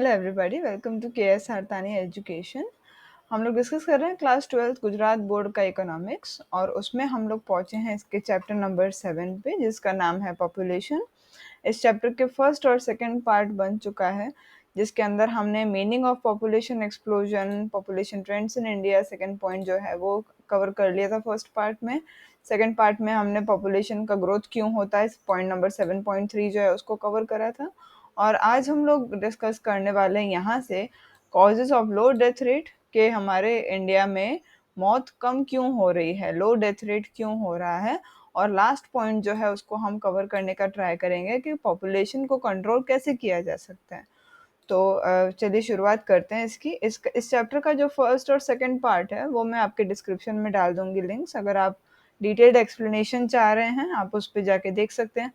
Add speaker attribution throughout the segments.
Speaker 1: Hello everybody, welcome to के S हरतानी education. हम लोग डिस्कस कर रहे हैं क्लास 12 गुजरात बोर्ड का इकोनॉमिक्स, और उसमें हम लोग पहुंचे हैं इसके चैप्टर नंबर 7 पे, जिसका नाम है पॉपुलेशन। इस चैप्टर के फर्स्ट और सेकंड पार्ट बन चुका है, जिसके अंदर हमने meaning of population explosion, population trends in India, second point जो है वो कवर कर लिया था फर्स्ट पार्ट में। सेकंड पार्ट में हमने पॉपुलेशन का ग्रोथ क्यों होता है, पॉइंट नंबर 7.3 जो है उसको कवर करा था। और आज हम लोग डिस्कस करने वाले हैं यहाँ से causes of low death rate, के हमारे इंडिया में मौत कम क्यों हो रही है, लो डेथ रेट क्यों हो रहा है। और लास्ट पॉइंट जो है उसको हम कवर करने का ट्राई करेंगे कि पॉपुलेशन को कंट्रोल कैसे किया जा सकता है। तो चलिए शुरुआत करते हैं इसकी। इस चैप्टर का जो फर्स्ट और सेकंड पार्ट है वो मैं आपके डिस्क्रिप्शन में डाल दूंगी लिंक्स। अगर आप डिटेल्ड एक्सप्लेनेशन चाह रहे हैं आप उस पर जाके देख सकते हैं।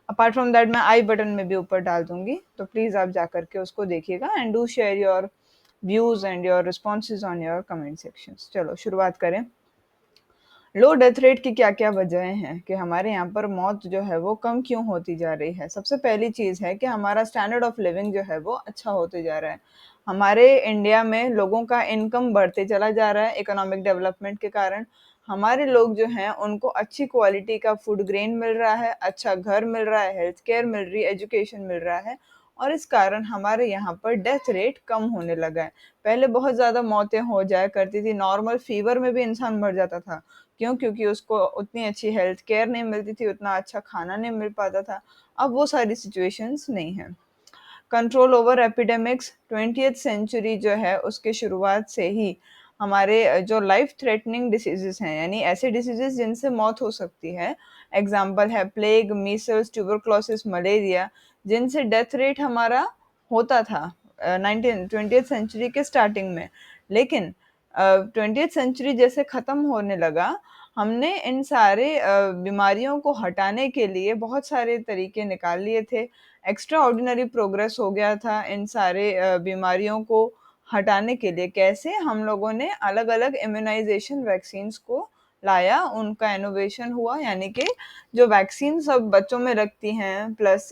Speaker 1: अपार्ट फ्रॉम दैट मैं आई बटन में भी ऊपर डाल दूंगी, तो प्लीज़ आप जा करके उसको देखिएगा and do share your views and your responses on your comment sections. चलो शुरुआत करें। लो डेथ रेट की क्या क्या वजहें हैं कि हमारे यहाँ पर मौत जो है वो कम क्यों होती जा रही है। सबसे पहली चीज़ है कि हमारा स्टैंडर्ड ऑफ लिविंग जो है वो अच्छा होते जा रहा है। हमारे इंडिया में लोगों का इनकम बढ़ते चला जा रहा है इकोनॉमिक डेवलपमेंट के कारण। हमारे लोग जो हैं उनको अच्छी क्वालिटी का फूड ग्रेन मिल रहा है, अच्छा घर मिल रहा है, हेल्थ केयर मिल रही है, एजुकेशन मिल रहा है, और इस कारण हमारे यहाँ पर डेथ रेट कम होने लगा है। पहले बहुत ज़्यादा मौतें हो जाया करती थी, नॉर्मल फीवर में भी इंसान मर जाता था। क्यों? क्योंकि उसको उतनी अच्छी हेल्थ केयर नहीं मिलती थी, उतना अच्छा खाना नहीं मिल पाता था। अब वो सारी सिचुएशंस नहीं है। Control over epidemics, 20th century जो है उसके शुरुआत से ही हमारे जो लाइफ थ्रेटनिंग डिसीजेस हैं, यानी ऐसे डिसीजेस जिनसे मौत हो सकती है, एग्जाम्पल है प्लेग, मीसल्स, ट्यूबरक्लोसिस, मलेरिया, जिनसे डेथ रेट हमारा होता था 20th सेंचुरी के स्टार्टिंग में। लेकिन 20th सेंचुरी जैसे ख़त्म होने लगा, हमने इन सारे बीमारियों को हटाने के लिए बहुत सारे तरीके निकाल लिए थे। एक्स्ट्रा ऑर्डिनरी प्रोग्रेस हो गया था इन सारे बीमारियों को हटाने के लिए। कैसे? हम लोगों ने अलग अलग इम्यूनाइजेशन वैक्सीन्स को लाया, उनका इनोवेशन हुआ, यानी कि जो वैक्सीन सब बच्चों में रखती हैं, प्लस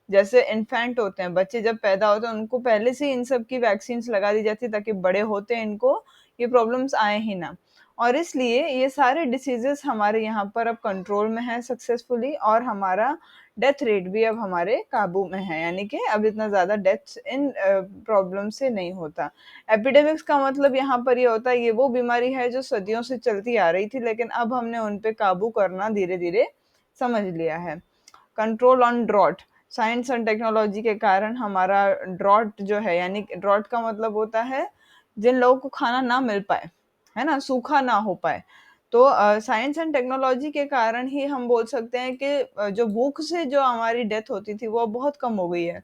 Speaker 1: जैसे इन्फेंट होते हैं, बच्चे जब पैदा होते हैं उनको पहले से इन सब की वैक्सीन्स लगा दी जाती है ताकि बड़े होते इनको ये प्रॉब्लम्स आए ही ना। और इसलिए ये सारे डिसीजेस हमारे यहाँ पर अब कंट्रोल में है सक्सेसफुली, और हमारा डेथ रेट भी अब हमारे काबू में है, यानी कि अब इतना ज़्यादा डेथ इन प्रॉब्लम से नहीं होता। एपिडेमिक्स का मतलब यहाँ पर ये होता है, ये वो बीमारी है जो सदियों से चलती आ रही थी, लेकिन अब हमने उन पे काबू करना धीरे धीरे समझ लिया है। Control on drought, science and technology के कारण हमारा ड्रॉट जो है, यानी ड्रॉट का मतलब होता है जिन लोगों को खाना ना मिल पाए, है ना, सूखा ना हो पाए। तो साइंस एंड टेक्नोलॉजी के कारण ही हम बोल सकते हैं कि जो भूख से जो हमारी डेथ होती थी वो बहुत कम हो गई है।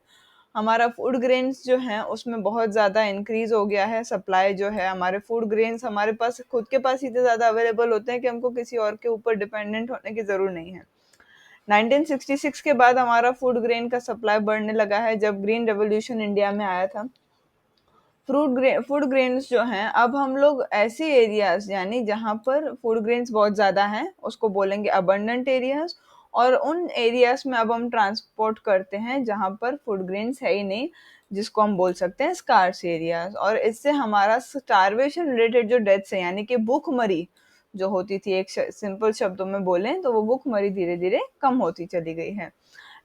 Speaker 1: हमारा फूड ग्रेन्स जो हैं उसमें बहुत ज़्यादा इंक्रीज हो गया है, सप्लाई जो है, हमारे फूड ग्रेन्स हमारे पास खुद के पास इतने ज़्यादा अवेलेबल होते हैं कि हमको किसी और के ऊपर डिपेंडेंट होने की ज़रूरत नहीं है। 1966 के बाद हमारा फूड ग्रेन का सप्लाई बढ़ने लगा है, जब ग्रीन रेवोल्यूशन इंडिया में आया था। फूड ग्रेन्स जो हैं, अब हम लोग ऐसे एरियाज, यानी जहाँ पर फूड ग्रेन्स बहुत ज़्यादा हैं उसको बोलेंगे अबंडेंट एरियाज, और उन एरियाज में अब हम ट्रांसपोर्ट करते हैं जहाँ पर फूड ग्रेन्स है ही नहीं, जिसको हम बोल सकते हैं स्कार्स एरियाज। और इससे हमारा स्टारवेशन रिलेटेड जो डेथ्स है, यानी कि भूखमरी जो होती थी, एक सिंपल शब्दों में बोलें तो वो भूखमरी धीरे धीरे कम होती चली गई है।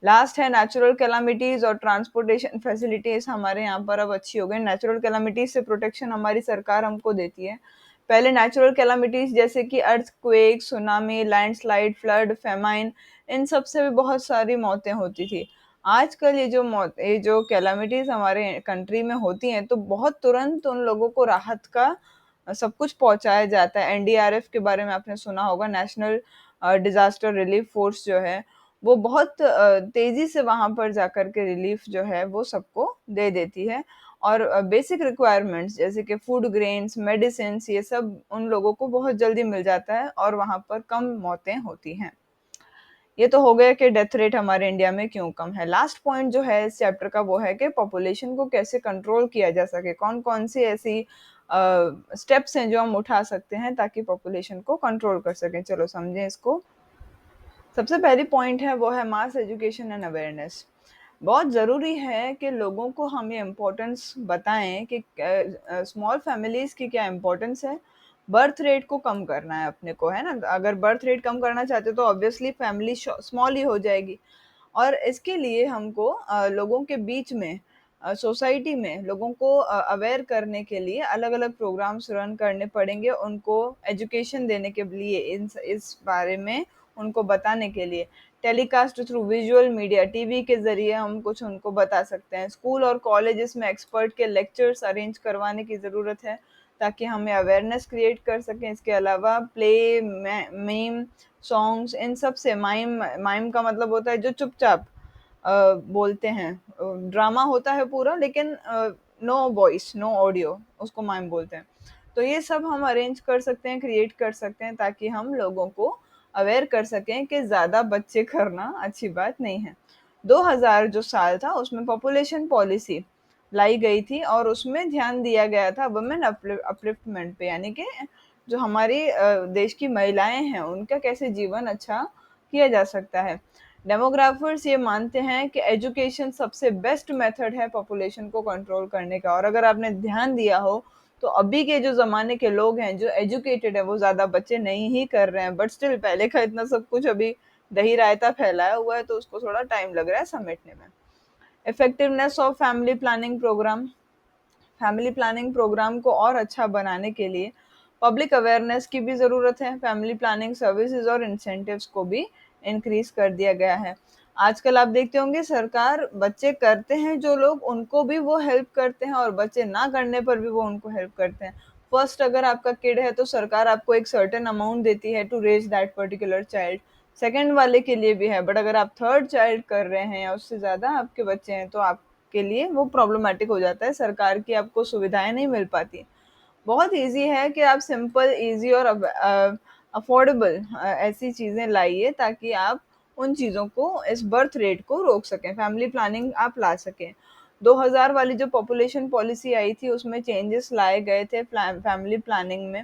Speaker 1: लास्ट है नेचुरल कैलामिटीज और ट्रांसपोर्टेशन फैसिलिटीज हमारे यहाँ पर अब अच्छी हो गई। नेचुरल कैलामिटीज से प्रोटेक्शन हमारी सरकार हमको देती है। पहले नेचुरल कैलामिटीज जैसे कि earthquake, tsunami, landslide, flood, famine, इन सब से भी बहुत सारी मौतें होती थी। आजकल ये जो कैलामिटीज हमारे कंट्री में होती हैं तो बहुत तुरंत उन लोगों को राहत का सब कुछ पहुंचाया जाता है। एनडीआरएफ के बारे में आपने सुना होगा, नेशनल डिजास्टर रिलीफ फोर्स जो है वो बहुत तेजी से वहां पर जाकर के रिलीफ जो है वो सबको दे देती है। और बेसिक रिक्वायरमेंट्स जैसे कि फूड ग्रेन्स, मेडिसिन, ये सब उन लोगों को बहुत जल्दी मिल जाता है और वहां पर कम मौतें होती हैं। ये तो हो गया कि डेथ रेट हमारे इंडिया में क्यों कम है। लास्ट पॉइंट जो है इस चैप्टर का वो है कि पॉपुलेशन को कैसे कंट्रोल किया जा सके, कौन कौन सी ऐसी स्टेप्स हैं जो हम उठा सकते हैं ताकि पॉपुलेशन को कंट्रोल कर सकें। चलो समझें इसको। सबसे पहली पॉइंट है वो है मास एजुकेशन एंड अवेयरनेस। बहुत ज़रूरी है कि लोगों को हम ये इम्पोर्टेंस बताएँ कि स्मॉल फैमिलीज़ की क्या इम्पोर्टेंस है। बर्थ रेट को कम करना है अपने को, है ना? अगर बर्थ रेट कम करना चाहते हो तो ऑब्वियसली फैमिली स्मॉल ही हो जाएगी। और इसके लिए हमको लोगों के बीच में सोसाइटी में लोगों को अवेयर करने के लिए अलग-अलग प्रोग्राम्स रन करने पड़ेंगे, उनको एजुकेशन देने के लिए इस बारे में उनको बताने के लिए। Telecast through visual media, TV के ज़रिए हम कुछ उनको बता सकते हैं। स्कूल और कॉलेजेस में एक्सपर्ट के लेक्चर्स अरेंज करवाने की ज़रूरत है, ताकि हमें अवेयरनेस क्रिएट कर सकें। इसके अलावा प्ले, मीम, सॉन्ग्स, इन सब से माइम माइम का मतलब होता है जो चुपचाप बोलते हैं। ड्रामा होता है पूरा, लेकिन नो वॉइस, नो ऑडियो, उसको माइम बोलते हैं। तो ये सब हम अरेंज कर सकते हैं, क्रिएट कर सकते हैं, ताकि हम लोगों को अवेयर कर सकें कि ज़्यादा बच्चे करना अच्छी बात नहीं है। 2000 जो साल था उसमें पॉपुलेशन पॉलिसी लाई गई थी और उसमें ध्यान दिया गया था वुमेन अपलिफ्टमेंट पे, यानी कि जो हमारी देश की महिलाएं हैं उनका कैसे जीवन अच्छा किया जा सकता है। डेमोग्राफर्स ये मानते हैं कि एजुकेशन सबसे बेस्ट मेथड है पॉपुलेशन को कंट्रोल करने का। और अगर आपने ध्यान दिया हो तो अभी के जो ज़माने के लोग हैं, जो एजुकेटेड है, वो ज़्यादा बच्चे नहीं ही कर रहे हैं, बट स्टिल पहले का इतना सब कुछ अभी दही रायता फैलाया हुआ है, तो उसको थोड़ा टाइम लग रहा है समेटने में। Effectiveness of family planning programme. Family planning programme को और अच्छा बनाने के लिए पब्लिक अवेयरनेस की भी ज़रूरत है। फैमिली प्लानिंग सर्विसेज और इंसेंटिव्स को भी इंक्रीज कर दिया गया है। आजकल आप देखते होंगे सरकार, बच्चे करते हैं जो लोग, उनको भी वो हेल्प करते हैं, और बच्चे ना करने पर भी वो उनको हेल्प करते हैं। फर्स्ट अगर आपका किड है तो सरकार आपको एक सर्टेन अमाउंट देती है to raise that particular child. Second वाले के लिए भी है, बट अगर आप थर्ड चाइल्ड कर रहे हैं या उससे ज़्यादा आपके बच्चे हैं तो आप के लिए वो प्रॉब्लमैटिक हो जाता है, सरकार की आपको सुविधाएं नहीं मिल पाती। बहुत ईजी है कि आप सिंपल, ईजी और अफोर्डेबल ऐसी चीज़ें लाइए, ताकि आप उन चीज़ों को, इस बर्थ रेट को रोक सकें, फैमिली प्लानिंग आप ला सकें। 2000 वाली जो पॉपुलेशन पॉलिसी आई थी उसमें चेंजेस लाए गए थे फैमिली प्लानिंग में।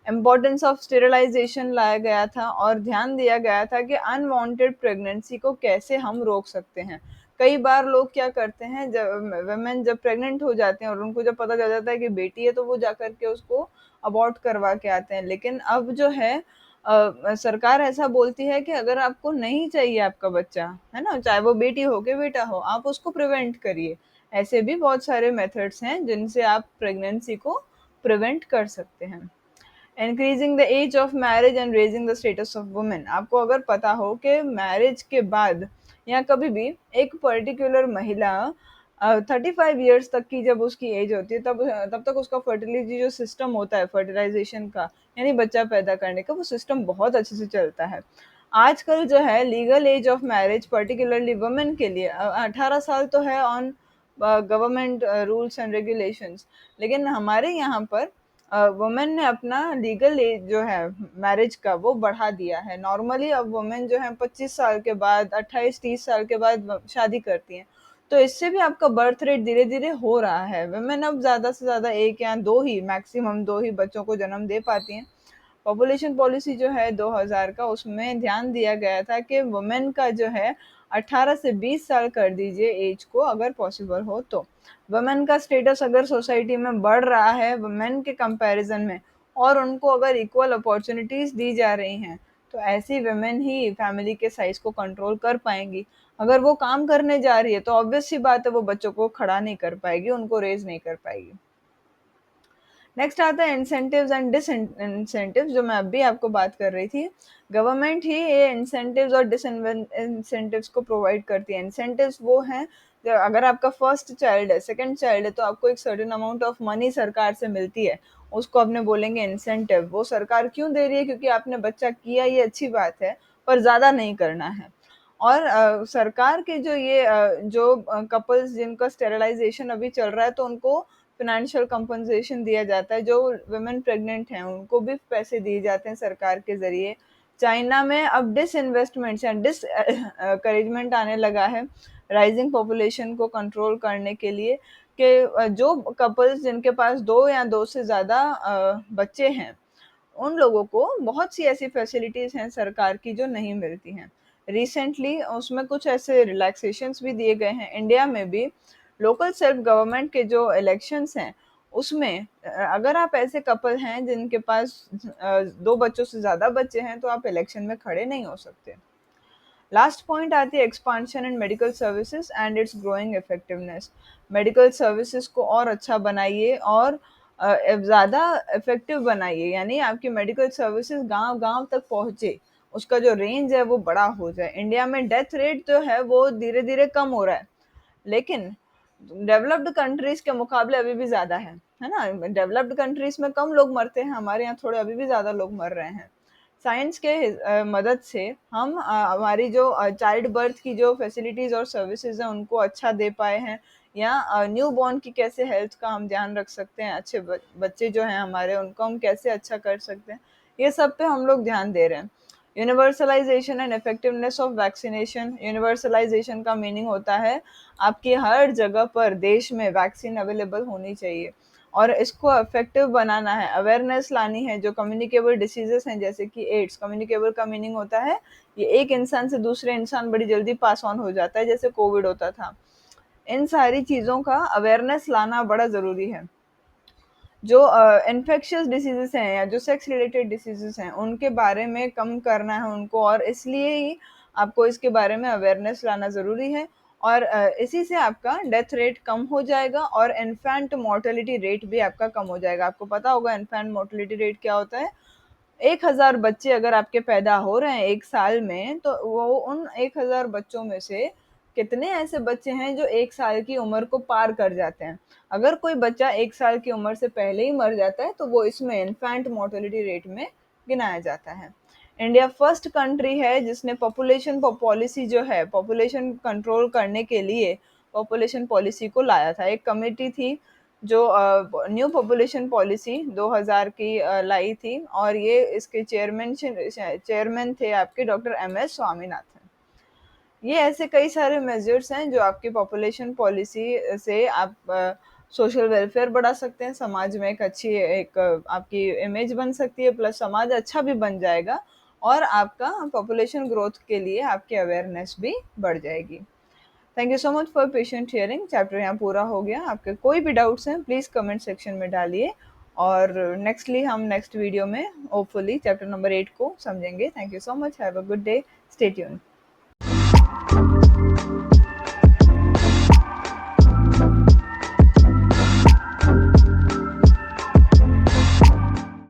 Speaker 1: इम्पोर्टेंस ऑफ स्टेरिलाइजेशन लाया गया था और ध्यान दिया गया था कि अनवांटेड प्रेगनेंसी को कैसे हम रोक सकते हैं। कई बार लोग क्या करते हैं, जब वुमेन जब प्रेग्नेंट हो जाते हैं और उनको जब पता चल जाता है कि बेटी है, तो वो जाकर के उसको अबॉर्ट करवा के आते हैं। लेकिन अब जो है सरकार ऐसा बोलती है कि अगर आपको नहीं चाहिए आपका बच्चा, है ना, चाहे वो बेटी हो के बेटा हो, आप उसको प्रिवेंट करिए। ऐसे भी बहुत सारे मेथड्स हैं जिनसे आप प्रेगनेंसी को प्रिवेंट कर सकते हैं। Increasing the age of marriage and raising the status of women. आपको अगर पता हो कि मैरिज के बाद या कभी भी एक पर्टिकुलर महिला 35 ईयर्स तक की जब उसकी एज होती है, तब तब तक उसका फर्टिलिटी जो सिस्टम होता है फर्टिलाइजेशन का, यानी बच्चा पैदा करने का, वो सिस्टम बहुत अच्छे से चलता है। आजकल जो है legal age of marriage particularly women के लिए 18 साल तो है on government rules and regulations. लेकिन हमारे यहाँ पर वुमेन ने अपना लीगल एज जो है मैरिज का वो बढ़ा दिया है। नॉर्मली अब वुमेन जो है 25 साल के बाद, 28-30 साल के बाद शादी करती हैं। तो इससे भी आपका बर्थ रेट धीरे धीरे हो रहा है। वुमेन अब ज्यादा से ज्यादा एक या दो ही, मैक्सिमम दो ही बच्चों को जन्म दे पाती हैं। पॉपुलेशन पॉलिसी जो है 2000 का, उसमें ध्यान दिया गया था कि वुमेन का जो है 18 से 20 साल कर दीजिए एज को, अगर पॉसिबल हो तो। वुमेन का स्टेटस अगर सोसाइटी में बढ़ रहा है वुमेन के कंपैरिजन में, और उनको अगर इक्वल अपॉर्चुनिटीज दी जा रही हैं, तो ऐसी वुमेन ही फैमिली के साइज को कंट्रोल कर पाएंगी। अगर वो काम करने जा रही है तो ऑब्वियस सी बात है वो बच्चों को खड़ा नहीं कर पाएगी, उनको रेज नहीं कर पाएगी। नेक्स्ट आता है इंसेंटिव्स एंड डिसइंसेंटिव्स, जो मैं अभी आपको बात कर रही थी। गवर्नमेंट ही ये इंसेंटिव्स और डिसइंसेंटिव्स को प्रोवाइड करती है। इंसेंटिव्स वो हैं, अगर आपका फर्स्ट चाइल्ड है, सेकंड चाइल्ड है, तो आपको एक सर्टेन अमाउंट ऑफ मनी सरकार से मिलती है, उसको अपने बोलेंगे इंसेंटिव। वो सरकार क्यों दे रही है? क्योंकि आपने बच्चा किया, ये अच्छी बात है, पर ज़्यादा नहीं करना है। और सरकार के जो ये जो कपल्स जिनका स्टेरिलाइजेशन अभी चल रहा है, तो उनको फिनेंशियल कंपनसेशन दिया जाता है। जो वुमेन प्रेग्नेंट हैं उनको भी पैसे दिए जाते हैं सरकार के ज़रिए। चाइना में अब डिसइन्वेस्टमेंट या डिसकरेजमेंट आने लगा है राइजिंग पॉपुलेशन को कंट्रोल करने के लिए, कि जो कपल्स जिनके पास दो या दो से ज़्यादा बच्चे हैं, उन लोगों को बहुत सी ऐसी फैसिलिटीज़ हैं सरकार की जो नहीं मिलती हैं। रिसेंटली उसमें कुछ ऐसे रिलैक्सेशंस भी दिए गए हैं। इंडिया में भी लोकल सेल्फ गवर्नमेंट के जो इलेक्शंस हैं, उसमें अगर आप ऐसे कपल हैं जिनके पास 2 बच्चों से ज़्यादा बच्चे हैं, तो आप इलेक्शन में खड़े नहीं हो सकते। लास्ट पॉइंट आती है expansion in medical services and it's growing effectiveness. Medical services को और अच्छा बनाइए और ज़्यादा इफेक्टिव बनाइए, यानी आपकी मेडिकल सर्विसेज गांव-गांव तक पहुंचे, उसका जो रेंज है वो बड़ा हो जाए। इंडिया में डेथ रेट जो है वो धीरे-धीरे कम हो रहा है, लेकिन डेवलप्ड कंट्रीज के मुकाबले अभी भी ज़्यादा है ना? डेवलप्ड कंट्रीज में कम लोग मरते हैं, हमारे यहाँ थोड़े अभी भी ज़्यादा लोग मर रहे हैं। साइंस के मदद से हम हमारी जो चाइल्ड बर्थ की जो फैसिलिटीज़ और सर्विसेज हैं उनको अच्छा दे पाए हैं, या न्यू बॉर्न की कैसे हेल्थ का हम ध्यान रख सकते हैं, अच्छे बच्चे जो हैं हमारे उनको हम कैसे अच्छा कर सकते हैं, ये सब पे हम लोग ध्यान दे रहे हैं। Universalization and effectiveness of vaccination. Universalization का मीनिंग होता है आपकी हर जगह पर देश में वैक्सीन अवेलेबल होनी चाहिए, और इसको इफेक्टिव बनाना है, अवेयरनेस लानी है। जो कम्युनिकेबल डिसीजेस हैं जैसे कि एड्स, कम्युनिकेबल का मीनिंग होता है ये एक इंसान से दूसरे इंसान बड़ी जल्दी पास ऑन हो जाता है, जैसे कोविड होता था। इन सारी चीज़ों का अवेयरनेस लाना बड़ा ज़रूरी है। जो इन्फेक्शियस डिसीजेस हैं या जो सेक्स रिलेटेड डिसीजेस हैं उनके बारे में कम करना है उनको, और इसलिए ही आपको इसके बारे में अवेयरनेस लाना ज़रूरी है। और इसी से आपका डेथ रेट कम हो जाएगा और इन्फेंट मोर्टेलिटी रेट भी आपका कम हो जाएगा। आपको पता होगा इन्फेंट मोर्टेलिटी रेट क्या होता है? 1000 बच्चे अगर आपके पैदा हो रहे हैं 1 साल में, तो वो उन 1000 बच्चों में से कितने ऐसे बच्चे हैं जो 1 साल की उम्र को पार कर जाते हैं। अगर कोई बच्चा 1 साल की उम्र से पहले ही मर जाता है, तो वो इसमें इन्फैंट मोर्टेलिटी रेट में गिनाया जाता है। इंडिया फर्स्ट कंट्री है जिसने पॉपुलेशन पॉलिसी जो है, पॉपुलेशन कंट्रोल करने के लिए पॉपुलेशन पॉलिसी को लाया था। एक कमिटी थी जो न्यू पॉपुलेशन पॉलिसी 2000 की लाई थी, और ये इसके चेयरमैन थे आपके डॉक्टर एम.एस. स्वामीनाथन। ये ऐसे कई सारे मेजर्स हैं जो आपकी पॉपुलेशन पॉलिसी से आप सोशल वेलफेयर बढ़ा सकते हैं, समाज में एक अच्छी एक आपकी इमेज बन सकती है, प्लस समाज अच्छा भी बन जाएगा, और आपका पॉपुलेशन ग्रोथ के लिए आपकी अवेयरनेस भी बढ़ जाएगी। Thank you so much for patient hearing. Chapter यहाँ पूरा हो गया। आपके कोई भी डाउट्स हैं प्लीज़ कमेंट सेक्शन में डालिए, और नेक्स्टली हम नेक्स्ट वीडियो में होपफुली चैप्टर नंबर 8 को समझेंगे। Thank you so much, have a good day, stay tuned.